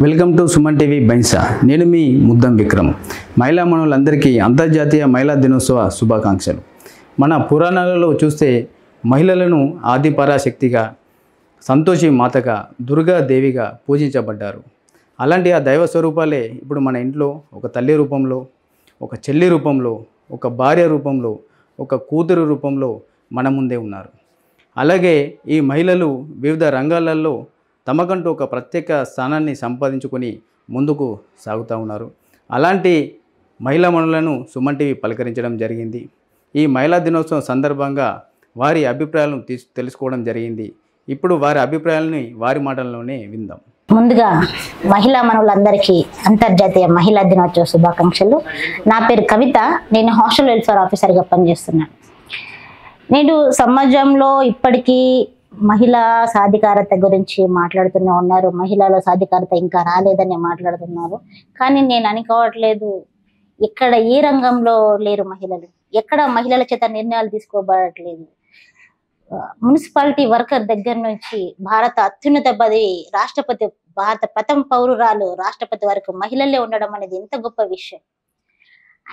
Welcome to Suman TV Bhainsa. నేను మీ ముద్దం విక్రమ్. మహిళా మనులందరికీ అంతర్జాతీయ మహిళా దినోత్సవ శుభాకాంక్షలు. మన పురాణాలలో చూస్తే మహిళలను ఆది పరాశక్తిగా, సంతోషి మాతగా, దుర్గా దేవిగా పూజించబడ్డారు. అలాంటి ఆ దైవ స్వరూపాలే ఇప్పుడు మన ఇంట్లో ఒక తల్లి రూపంలో, ఒక చెల్లి రూపంలో, ఒక భార్య రూపంలో, ఒక కూతురు రూపంలో మన ముందే ఉన్నారు. అలాగే ఈ మహిళలు వివిధ రంగాలలో తమకంటూ ఒక ప్రత్యేక స్థానాన్ని సంపాదించుకొని ముందుకు సాగుతూ ఉన్నారు. అలాంటి మహిళా మనులను సుమన్ టీవీ పలకరించడం జరిగింది. ఈ మహిళా దినోత్సవం సందర్భంగా వారి అభిప్రాయాలను తెలుసుకోవడం జరిగింది. ఇప్పుడు వారి అభిప్రాయాలని వారి మాటల్లోనే విందాం. ముందుగా మహిళా మనులందరికీ అంతర్జాతీయ మహిళా దినోత్సవ శుభాకాంక్షలు. నా పేరు కవిత. నేను హాస్టల్ వెల్ఫేర్ ఆఫీసర్గా పనిచేస్తున్నాను. నేను సమాజంలో ఇప్పటికీ మహిళా సాధికారత గురించి మాట్లాడుతూనే ఉన్నారు. మహిళల సాధికారత ఇంకా రాలేదని మాట్లాడుతున్నారు. కానీ నేను అనుకోవట్లేదు, ఇక్కడ ఏ రంగంలో లేరు మహిళలు, ఎక్కడ మహిళల చేత నిర్ణయాలు తీసుకోబడట్లేదు. మున్సిపాలిటీ వర్కర్ దగ్గర నుంచి భారత అత్యున్నత పదవి రాష్ట్రపతి, భారత ప్రథమ పౌరురాలు రాష్ట్రపతి వరకు మహిళలే ఉండడం అనేది ఎంత గొప్ప విషయం.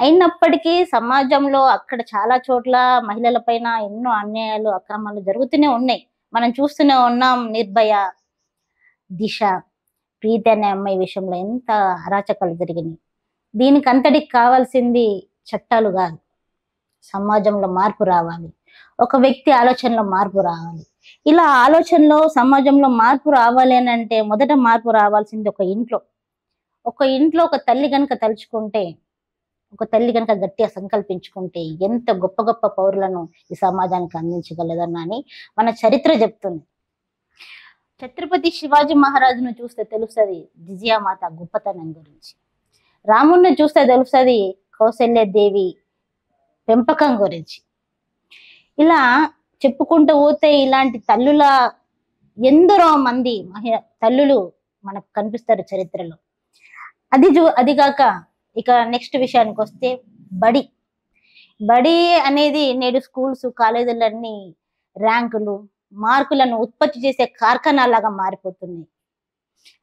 అయినప్పటికీ సమాజంలో అక్కడ చాలా చోట్ల మహిళల పైన ఎన్నో అన్యాయాలు, అక్రమాలు జరుగుతూనే ఉన్నాయి. మనం చూస్తూనే ఉన్నాం. నిర్భయ, దిశ, ప్రీతి అనే అమ్మాయి విషయంలో ఎంత అరాచకాలు జరిగినాయి. దీనికి అంతటికి కావాల్సింది చట్టాలు కాదు, సమాజంలో మార్పు రావాలి. ఒక వ్యక్తి ఆలోచనలో మార్పు రావాలి. ఇలా ఆలోచనలో సమాజంలో మార్పు రావాలి అని అంటే మొదట మార్పు రావాల్సింది ఒక ఇంట్లో. ఒక తల్లి కనుక తలుచుకుంటే, ఒక తల్లి కనుక గట్టిగా సంకల్పించుకుంటే ఎంత గొప్ప గొప్ప పౌరులను ఈ సమాజానికి అందించగలదన్నని మన చరిత్ర చెప్తుంది. ఛత్రపతి శివాజీ మహారాజును చూస్తే తెలుస్తుంది జిజియామాత గొప్పతనం గురించి. రాముణ్ణి చూస్తే తెలుస్తుంది కౌసల్యాదేవి పెంపకం గురించి. ఇలా చెప్పుకుంటూ పోతే ఇలాంటి తల్లుల ఎందరో మంది తల్లులు మనకు కనిపిస్తారు చరిత్రలో. అదిగాక ఇక నెక్స్ట్ విషయానికి వస్తే బడి అనేది నేడు స్కూల్స్, కాలేజీలన్నీ ర్యాంకులు, మార్కులను ఉత్పత్తి చేసే కార్ఖానాలాగా మారిపోతున్నాయి.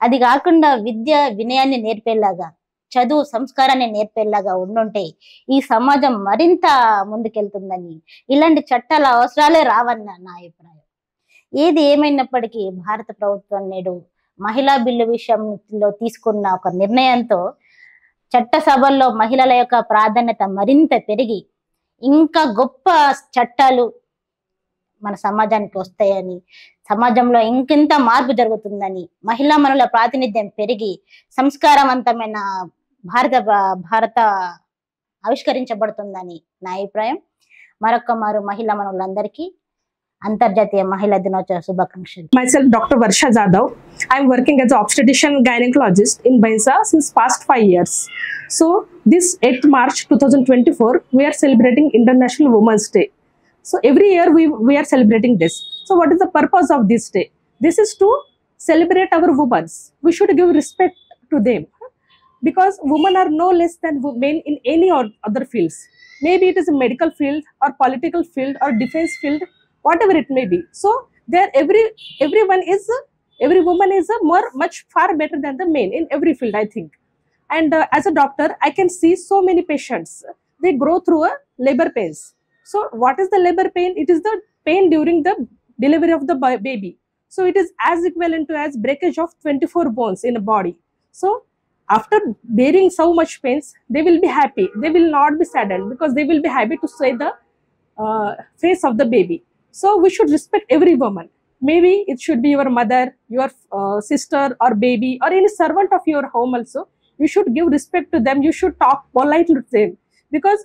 అది కాకుండా విద్య వినయాన్ని నేర్పేలాగా, చదువు సంస్కారాన్ని నేర్పేలాగా ఉండుంటే ఈ సమాజం మరింత ముందుకెళ్తుందని, ఇలాంటి చట్టాల అవసరాలే రావన్న నా అభిప్రాయం. ఏది ఏమైనప్పటికీ భారత ప్రభుత్వం నేడు మహిళా బిల్లు విషయంలో తీసుకున్న ఒక నిర్ణయంతో చట్టసభల్లో మహిళల యొక్క ప్రాధాన్యత మరింత పెరిగి ఇంకా గొప్ప చట్టాలు మన సమాజానికి వస్తాయని, సమాజంలో ఇంకెంత మార్పు జరుగుతుందని, మహిళా మనుల ప్రాతినిధ్యం పెరిగి సంస్కారవంతమైన భారత ఆవిష్కరించబడుతుందని నా అభిప్రాయం. మరొక మహిళా మనులందరికీ అంతర్జాతీయ మహిళా దినోత్సవ శుభాకాంక్షలు. Myself Dr. Varsha Jadhav. I am working as an obstetrician gynecologist in Bainsa since past 5 years. So this 8th March 2024 we are celebrating International Women's Day. So every year we are celebrating this. So what is the purpose of this day? This is to celebrate our women. We should give respect to them because women are no less than men in any other fields. Maybe it is a medical field or political field or defense field, whatever it may be. So there every woman is much far better than the men in every field, I think. And as a doctor, I can see so many patients, they grow through a labor pains. So what is the labor pain? It is the pain during the delivery of the baby. So it is as equivalent to as breakage of 24 bones in a body. So after bearing so much pains, they will be happy. They will not be saddened because they will be happy to see the face of the baby. So we should respect every woman. Maybe it should be your mother, your sister or baby or any servant of your home also. You should give respect to them. You should talk politely to them because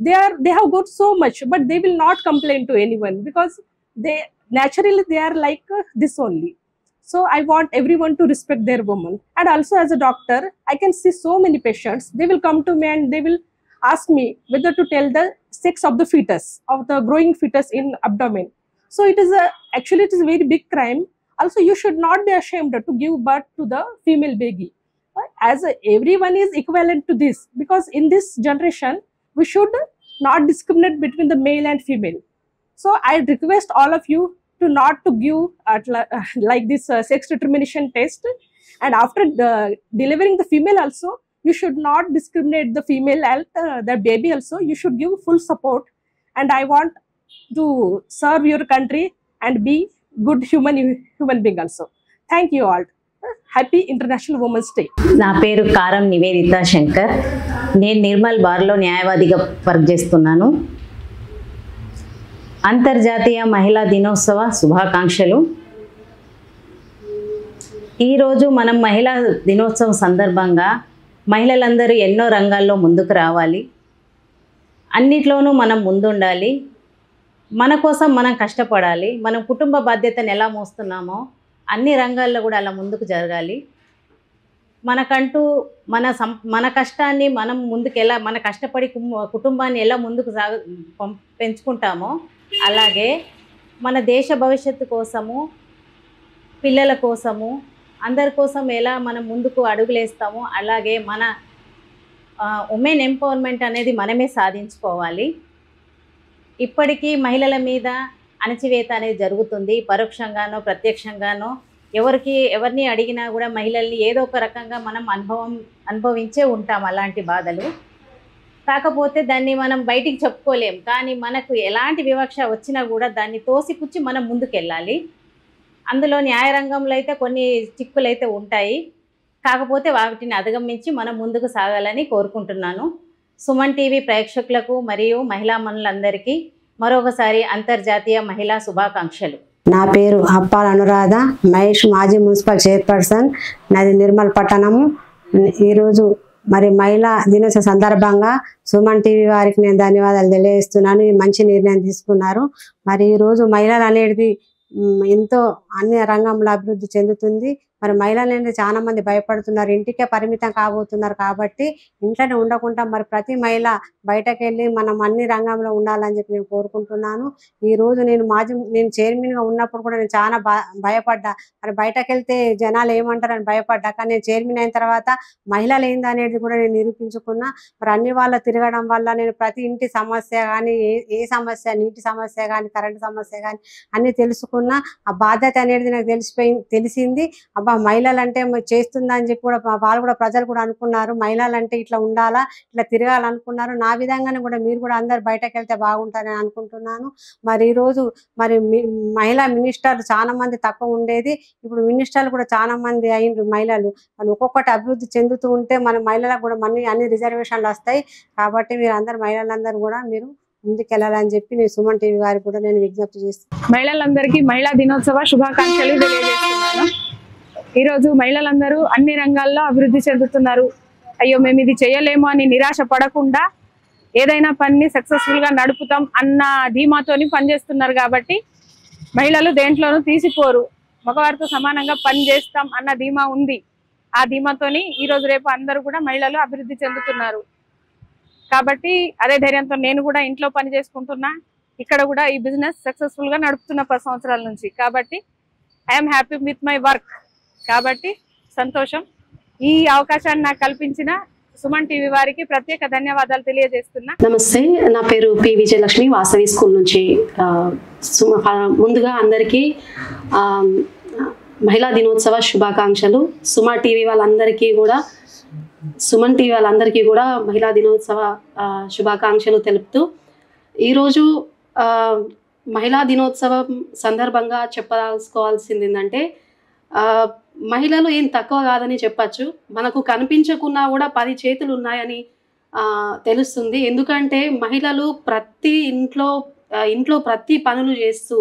they have got so much, but they will not complain to anyone because they naturally are like this only. So I want everyone to respect their woman. And also as a doctor, I can see so many patients. They will come to me and they will ask me whether to tell the sex of the fetus, of the growing fetus in abdomen. So it is actually it is a very big crime. Also you should not be ashamed to give birth to the female baby. Everyone is equivalent to this because in this generation we should not discriminate between the male and female. So I request all of you to not to give like this sex determination test And after delivering the female also, you should not discriminate the female health, the baby also. You should give full support. And I want to serve your country and be good human being also. Thank you all. Happy International Women's Day. నా పేరు కారం నివేదిత శంకర్. నేను నిర్మల్ బార్లో న్యాయవాదిగా work చేస్తున్నాను. అంతర్జాతీయ మహిళా దినోత్సవ శుభాకాంక్షలు. ఈరోజు మనం మహిళా దినోత్సవం సందర్భంగా మహిళలందరూ ఎన్నో రంగాల్లో ముందుకు రావాలి, అన్నిట్లోనూ మనం ముందుండాలి, మన కోసం మనం కష్టపడాలి, మనం కుటుంబ బాధ్యతను ఎలా మోస్తున్నామో అన్ని రంగాల్లో కూడా అలా ముందుకు జరగాలి. మనకంటూ మన కష్టాన్ని మనం ముందుకు ఎలా మన కష్టపడి కుటుంబాన్ని ఎలా ముందుకు పెంచుకుంటామో అలాగే మన దేశ భవిష్యత్తు కోసము, పిల్లల కోసము, అందరి కోసం ఎలా మనం ముందుకు అడుగులేస్తామో అలాగే మన ఉమెన్ ఎంపవర్మెంట్ అనేది మనమే సాధించుకోవాలి. ఇప్పటికీ మహిళల మీద అణచివేత అనేది జరుగుతుంది, పరోక్షంగానో ప్రత్యక్షంగానో. ఎవరిని అడిగినా కూడా మహిళల్ని ఏదో ఒక రకంగా మనం అనుభవించే ఉంటాం అలాంటి బాధలు. కాకపోతే దాన్ని మనం బయటికి చెప్పుకోలేం, కానీ మనకు ఎలాంటి వివక్ష వచ్చినా కూడా దాన్ని తోసిపుచ్చి మనం ముందుకెళ్ళాలి. అందులో న్యాయరంగంలో అయితే కొన్ని చిక్కులు అయితే ఉంటాయి, కాకపోతే వాటిని అధిగమించి మనం ముందుకు సాగాలని కోరుకుంటున్నాను. సుమన్ టీవీ ప్రేక్షకులకు మరియు మహిళా మనులందరికీ మరొకసారి అంతర్జాతీయ మహిళా శుభాకాంక్షలు. నా పేరు అప్పాల అనురాధ మహేష్, మాజీ మున్సిపల్ చైర్పర్సన్, నాది నిర్మల్ పట్టణము. ఈరోజు మరి మహిళా దినోత్సవ సందర్భంగా సుమన్ టీవీ వారికి నేను ధన్యవాదాలు తెలియజేస్తున్నాను. ఈ మంచి నిర్ణయం తీసుకున్నారు. మరి ఈరోజు మహిళలు అనేది ఎంతో అన్ని రంగంలో అభివృద్ధి చెందుతుంది. మరి మహిళలు అనేది చాలా మంది భయపడుతున్నారు, ఇంటికే పరిమితం కాబోతున్నారు. కాబట్టి ఇంట్లోనే ఉండకుండా మరి ప్రతి మహిళ బయటకు వెళ్ళి మనం అన్ని రంగంలో ఉండాలని చెప్పి నేను కోరుకుంటున్నాను. ఈ రోజు నేను చైర్మన్ గా ఉన్నప్పుడు కూడా నేను చాలా భయపడ్డా, మరి బయటకు వెళ్తే జనాలు ఏమంటారని భయపడ్డా. కానీ నేను చైర్మన్ అయిన తర్వాత మహిళలు ఏంది అనేది కూడా నేను నిరూపించుకున్నా. మరి అన్ని వాళ్ళ తిరగడం వల్ల నేను ప్రతి ఇంటి సమస్య కానీ, ఏ సమస్య, నీటి సమస్య కానీ, కరెంటు సమస్య కానీ అన్ని తెలుసుకున్నా. ఆ బాధ్యత అనేది నాకు తెలిసింది. అబ్బా మహిళలు అంటే చేస్తుందా అని చెప్పి కూడా వాళ్ళు కూడా ప్రజలు కూడా అనుకున్నారు. మహిళలు అంటే ఇట్లా ఉండాలా, ఇట్లా తిరగాలనుకున్నారు. నా విధంగానే కూడా మీరు కూడా అందరు బయటకు వెళ్తే బాగుంటారని అనుకుంటున్నాను. మరి ఈరోజు మరి మహిళా మినిస్టర్లు చాలా మంది తక్కువ ఉండేది, ఇప్పుడు మినిస్టర్లు కూడా చాలా మంది అయిండ్రు మహిళలు. మరి ఒక్కొక్కటి అభివృద్ధి చెందుతూ ఉంటే మన మహిళలకు కూడా అన్ని రిజర్వేషన్లు వస్తాయి. కాబట్టి మీరు అందరు మహిళలందరూ కూడా మీరు ముందుకెళ్ళాలని చెప్పి నేను సుమన్ టీవీ వారికి కూడా నేను విజ్ఞప్తి చేస్తాను. మహిళలందరికీ మహిళా దినోత్సవ శుభాకాంక్షలు తెలియజేస్తున్నాను. ఈరోజు మహిళలందరూ అన్ని రంగాల్లో అభివృద్ధి చెందుతున్నారు. అయ్యో మేము ఇది చేయలేము అని నిరాశ పడకుండా ఏదైనా పని సక్సెస్ఫుల్గా నడుపుతాం అన్న ధీమాతోని పనిచేస్తున్నారు. కాబట్టి మహిళలు దేంట్లోనూ తీసిపోరు, మగవారితో సమానంగా పని చేస్తాం అన్న ధీమా ఉంది. ఆ ధీమాతోని ఈరోజు రేపు అందరూ కూడా మహిళలు అభివృద్ధి చెందుతున్నారు. కాబట్టి అదే ధైర్యంతో నేను కూడా ఇంట్లో పని చేసుకుంటున్నా, ఇక్కడ కూడా ఈ బిజినెస్ సక్సెస్ఫుల్గా నడుపుతున్న 10 సంవత్సరాల నుంచి. కాబట్టి I'm happy with my work. కాబట్టి సంతోషం. ఈ అవకాశాన్ని నాకు కల్పించిన సుమన్ టీవీ వారికి ప్రత్యేక ధన్యవాదాలు తెలియజేస్తున్నా. నమస్తే, నా పేరు పి విజయలక్ష్మి, వాసవి స్కూల్ నుంచి. ముందుగా అందరికీ మహిళా దినోత్సవ శుభాకాంక్షలు. సుమన్ టీవీ వాళ్ళందరికీ కూడా మహిళా దినోత్సవ శుభాకాంక్షలు తెలుపుతూ, ఈరోజు మహిళా దినోత్సవం సందర్భంగా చెప్పదలుచుకోవాల్సింది ఏంటంటే, మహిళలు ఏం తక్కువ కాదని చెప్పచ్చు. మనకు కనిపించకున్నా కూడా 10 చేతులు ఉన్నాయని తెలుస్తుంది. ఎందుకంటే మహిళలు ప్రతి ఇంట్లో ప్రతి పనులు చేస్తూ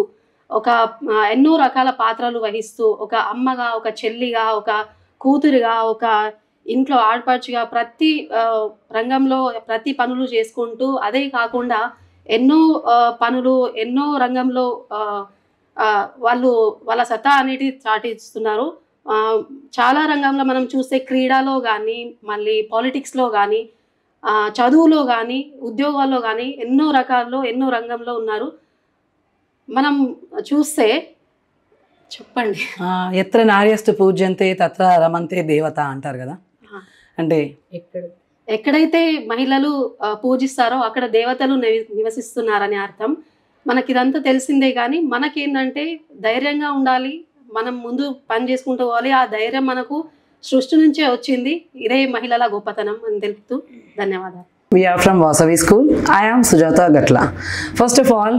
ఎన్నో రకాల పాత్రలు వహిస్తూ, ఒక అమ్మగా, ఒక చెల్లిగా, ఒక కూతురుగా, ఒక ఇంట్లో ఆడపడుచుగా ప్రతి రంగంలో ప్రతి పనులు చేసుకుంటూ, అదే కాకుండా ఎన్నో రంగంలో వాళ్ళ సత్తా అనేది చాటిస్తున్నారు. చాలా రంగంలో మనం చూస్తే క్రీడలో కానీ, మళ్ళీ పాలిటిక్స్లో కానీ, చదువులో కానీ, ఉద్యోగాల్లో కానీ ఎన్నో రంగంలో ఉన్నారు. మనం చూస్తే చెప్పండి. ఎత్ర నార్యస్తు పూజ్యంతే తత్ర రమంతే దేవత అంటారు కదా. అంటే ఎక్కడైతే మహిళలు పూజిస్తారో అక్కడ దేవతలు నివసిస్తున్నారని అర్థం. మనకిదంతా తెలిసిందే. కానీ మనకేంటంటే ధైర్యంగా ఉండాలి, మనం ముందు పని చేసుకుంటూ పోవాలి. ఆ ధైర్యం మనకు సృష్టి నుంచే వచ్చింది. ఇదే మహిళల గొప్పతనం అని తెలుపుతూ ధన్యవాదాలు. We are from Vasavi School. I am Sujata Gatla. First of all,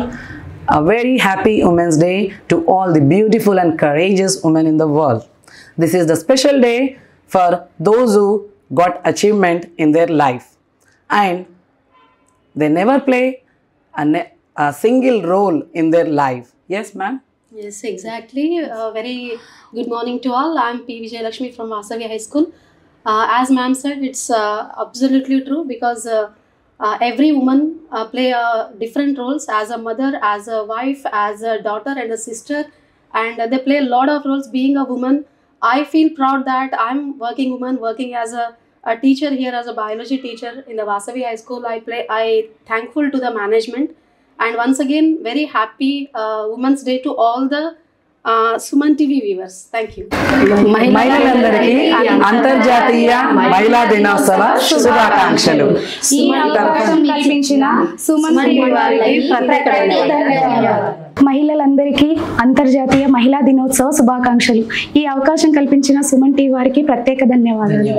a very happy Women's Day to all the beautiful and courageous women in the world. This is the special day for those who got achievement in their life and they never play a single role in their life. Yes, ma'am? Yes, exactly. Very good morning to all. I am P. Vijayalakshmi from Vasavi High School. As ma'am said, it's absolutely true because every woman play different roles as a mother, as a wife, as a daughter and a sister, and they play a lot of roles. Being a woman, I feel proud that I'm working woman, working as a teacher here, as a biology teacher in the Vasavi High School. I thankful to the management, and once again very happy Women's Day to all the Suman TV viewers. Thank you. మహిళలందరికీ అంతర్జాతీయ మహిళా దినోత్సవ శుభాకాంక్షలు. ఈ అవకాశం కల్పించిన Suman TV వారికి ప్రత్యేక ధన్యవాదాలు. మహిళలందరికీ అంతర్జాతీయ మహిళా దినోత్సవ శుభాకాంక్షలు. ఈ అవకాశం కల్పించిన సుమన్ టీవీ వారికి ప్రత్యేక ధన్యవాదాలు.